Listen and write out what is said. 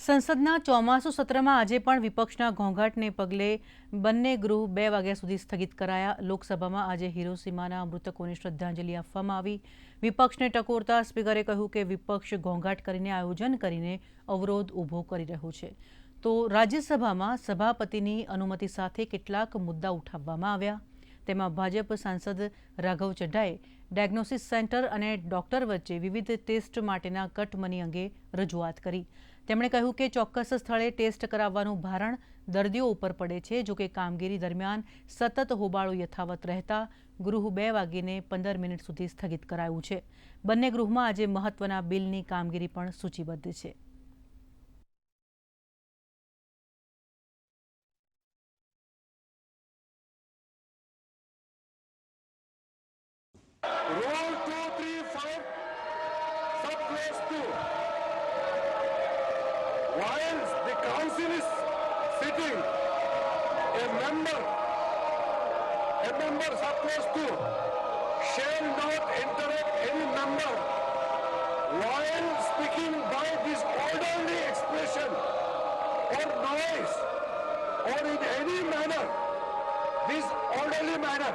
સંસદના ચોમાસુ સત્રમાં આજે પણ વિપક્ષના ઘોંઘાટને પગલે બંને ગૃહ 2 વાગ્યા સુધી સ્થગિત કરાયા। લોકસભામાં આજે હિરોશીમાના મૃતકોને શ્રદ્ધાંજલિ આપવામાં આવી। વિપક્ષને ટકોરતા સ્પીકરે કહ્યું કે વિપક્ષ ઘોંઘાટ કરીને આયોજન કરીને અવરોધ ઊભો કરી રહ્યો છે। તો રાજ્યસભામાં સભાપતિની અનુમતિ સાથે કેટલાક મુદ્દા ઉઠાવવામાં આવ્યા। તેમાં ભાજપ સાંસદ રાઘવ ચડ્ડાએ ડાયગ્નોસિસ સેન્ટર અને ડોક્ટર વચ્ચે વિવિધ ટેસ્ટ માટેના કટ મની અંગે રજૂઆત કરી। તેમણે કહ્યું કે ચોક્કસ સ્થળે ટેસ્ટ કરાવવાનું ભારણ દર્દીઓ ઉપર પડે છે। જો કે કામગીરી દરમિયાન સતત હોબાળો યથાવત રહેતા ગૃહ 2 વાગ્યે 15 મિનિટ સુધી સ્થગિત કરાયું છે। બંને ગૃહમાં આજે મહત્વના બિલની કામગીરી પણ સૂચિબદ્ધ છે। Rule 235, subclause 2. While the council is sitting, a member, subclause 2, shall not interrupt any member while speaking by disorderly expression or noise or in any manner, disorderly manner.